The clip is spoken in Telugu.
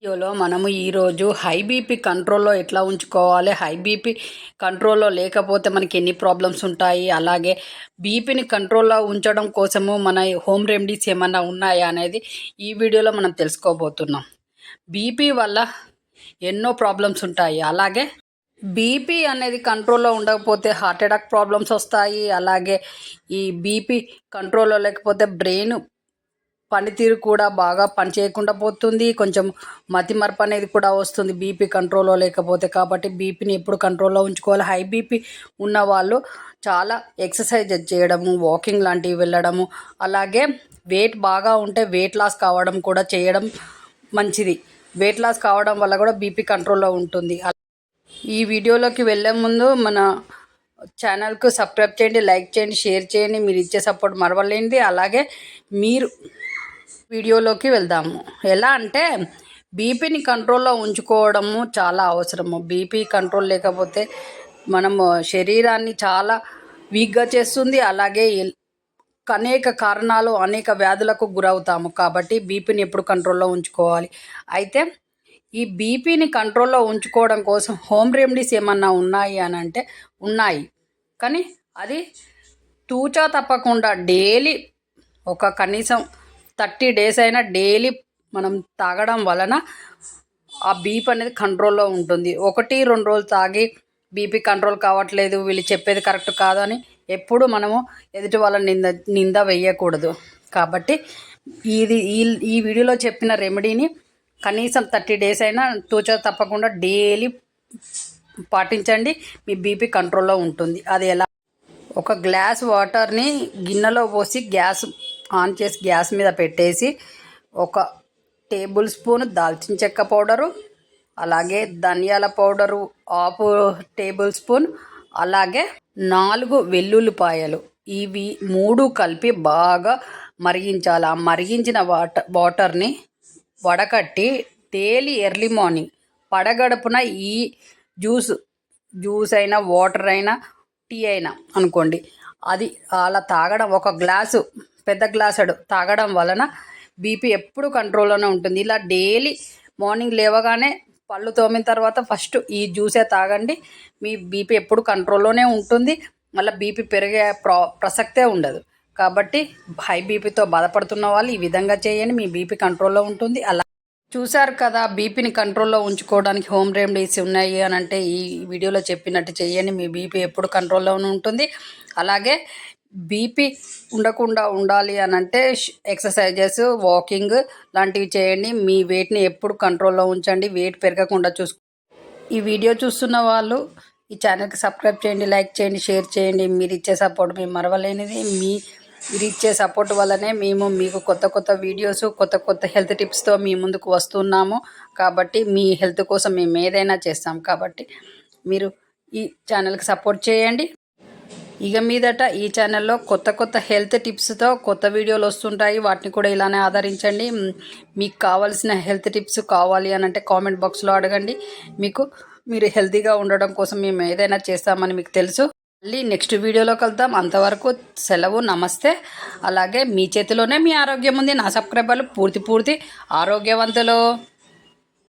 వీడియోలో మనము ఈరోజు హై బీపీ కంట్రోల్లో ఎట్లా ఉంచుకోవాలి, హై బీపీ కంట్రోల్లో లేకపోతే మనకి ఎన్ని ప్రాబ్లమ్స్ ఉంటాయి, అలాగే బీపీని కంట్రోల్లో ఉంచడం కోసము మన హోమ్ రెమెడీస్ ఏమన్నా ఉన్నాయా అనేది ఈ వీడియోలో మనం తెలుసుకోబోతున్నాం. బీపీ వల్ల ఎన్నో ప్రాబ్లమ్స్ ఉంటాయి. అలాగే బీపీ అనేది కంట్రోల్లో ఉండకపోతే హార్ట్ అటాక్ ప్రాబ్లమ్స్ వస్తాయి. అలాగే ఈ బీపీ కంట్రోల్లో లేకపోతే బ్రెయిన్ పనితీరు కూడా బాగా పనిచేయకుండా పోతుంది. కొంచెం మతిమరుపు అనేది కూడా వస్తుంది బీపీ కంట్రోల్లో లేకపోతే. కాబట్టి బీపీని ఎప్పుడు కంట్రోల్లో ఉంచుకోవాలి. హై బీపీ ఉన్న వాళ్ళు చాలా ఎక్సర్సైజ్ చేయడము, వాకింగ్ లాంటివి వెళ్ళడము, అలాగే వెయిట్ బాగా ఉంటే వెయిట్ లాస్ కావడం కూడా చేయడం మంచిది. వెయిట్ లాస్ కావడం వల్ల కూడా బీపీ కంట్రోల్లో ఉంటుంది. ఈ వీడియోలోకి వెళ్ళే ముందు మన ఛానల్కు సబ్స్క్రైబ్ చేయండి, లైక్ చేయండి, షేర్ చేయండి. మీరు ఇచ్చే సపోర్ట్ మరవలేనిది. అలాగే మీరు వీడియోలోకి వెళ్దాము. ఎలా అంటే బీపీని కంట్రోల్లో ఉంచుకోవడము చాలా అవసరము. బీపీ కంట్రోల్ లేకపోతే మనము శరీరాన్ని చాలా వీక్గా చేస్తుంది. అలాగే అనేక కారణాలు, అనేక వ్యాధులకు గురవుతాము. కాబట్టి బీపీని ఎప్పుడు కంట్రోల్లో ఉంచుకోవాలి. అయితే ఈ బీపీని కంట్రోల్లో ఉంచుకోవడం కోసం హోమ్ రెమెడీస్ ఏమన్నా ఉన్నాయి అని అంటే ఉన్నాయి. కానీ అది తూచా తప్పకుండా డైలీ ఒక కనీసం 30 డేస్ అయినా డైలీ మనం తాగడం వలన ఆ బీపీ అనేది కంట్రోల్లో ఉంటుంది. 1-2 రోజులు తాగి బీపీ కంట్రోల్ కావట్లేదు, వీళ్ళు చెప్పేది కరెక్ట్ కాదని ఎప్పుడు మనము ఎదుటి వాళ్ళ నింద వేయకూడదు. కాబట్టి ఈ వీడియోలో చెప్పిన రెమెడీని కనీసం 30 డేస్ అయినా తూచా తప్పకుండా డైలీ పాటించండి. మీ బీపీ కంట్రోల్లో ఉంటుంది. అది ఎలా? ఒక గ్లాస్ వాటర్ని గిన్నెలో పోసి గ్యాస్ ఆన్ చేసి గ్యాస్ మీద పెట్టేసి 1 టేబుల్ స్పూన్ దాల్చిన చెక్క పౌడరు, అలాగే ధనియాల పౌడరు 1/2 టేబుల్ స్పూన్, అలాగే 4 వెల్లుల్లిపాయలు, ఇవి 3 కలిపి బాగా మరిగించాలి. ఆ మరిగించిన వాటర్ని వడకట్టి డైలీ ఎర్లీ మార్నింగ్ పడగడుపున ఈ జ్యూస్ అయినా వాటర్ అయినా టీ అయినా అనుకోండి, అది అలా తాగడం, 1 గ్లాసు పెద్ద గ్లాసుడు తాగడం వలన బీపీ ఎప్పుడు కంట్రోల్లోనే ఉంటుంది. ఇలా డైలీ మార్నింగ్ లేవగానే పళ్ళు తోమిన తర్వాత ఫస్ట్ ఈ జ్యూసే తాగండి. మీ బీపీ ఎప్పుడు కంట్రోల్లోనే ఉంటుంది. మళ్ళీ బీపీ పెరిగే ప్రసక్తే ఉండదు. కాబట్టి హై బీపీతో బాధపడుతున్న వాళ్ళు ఈ విధంగా చేయండి, మీ బీపీ కంట్రోల్లో ఉంటుంది. అలా చూశారు కదా, బీపీని కంట్రోల్లో ఉంచుకోవడానికి హోమ్ రెమెడీస్ ఉన్నాయి అని అంటే ఈ వీడియోలో చెప్పినట్టు చేయండి, మీ బీపీ ఎప్పుడు కంట్రోల్లోనే ఉంటుంది. అలాగే బీపీ ఉండకుండా ఉండాలి అని అంటే ఎక్సర్సైజెస్, వాకింగ్ లాంటివి చేయండి. మీ వెయిట్ని ఎప్పుడు కంట్రోల్లో ఉంచండి, వెయిట్ పెరగకుండా ఈ వీడియో చూస్తున్న వాళ్ళు ఈ ఛానల్కి సబ్స్క్రైబ్ చేయండి, లైక్ చేయండి, షేర్ చేయండి. మీరు ఇచ్చే సపోర్ట్ మేము మరవలేనిది. మీరు ఇచ్చే సపోర్ట్ వల్లనే మేము మీకు కొత్త వీడియోస్, కొత్త హెల్త్ టిప్స్తో మీ ముందుకు వస్తున్నాము. కాబట్టి మీ హెల్త్ కోసం మేము ఏదైనా చేస్తాం. కాబట్టి మీరు ఈ ఛానల్కి సపోర్ట్ చేయండి. ఇక మీదట ఈ ఛానల్లో కొత్త హెల్త్ టిప్స్తో కొత్త వీడియోలు వస్తుంటాయి. వాటిని కూడా ఇలానే ఆదరించండి. మీకు కావాల్సిన హెల్త్ టిప్స్ కావాలి అని అంటే కామెంట్ బాక్స్లో అడగండి. మీరు హెల్తీగా ఉండడం కోసం మేము ఏదైనా చేస్తామని మీకు తెలుసు. మళ్ళీ నెక్స్ట్ వీడియోలో కలుద్దాం. అంతవరకు సెలవు, నమస్తే. అలాగే మీ చేతిలోనే మీ ఆరోగ్యం ఉంది. నా సబ్స్క్రైబర్లు పూర్తి ఆరోగ్యవంతులు.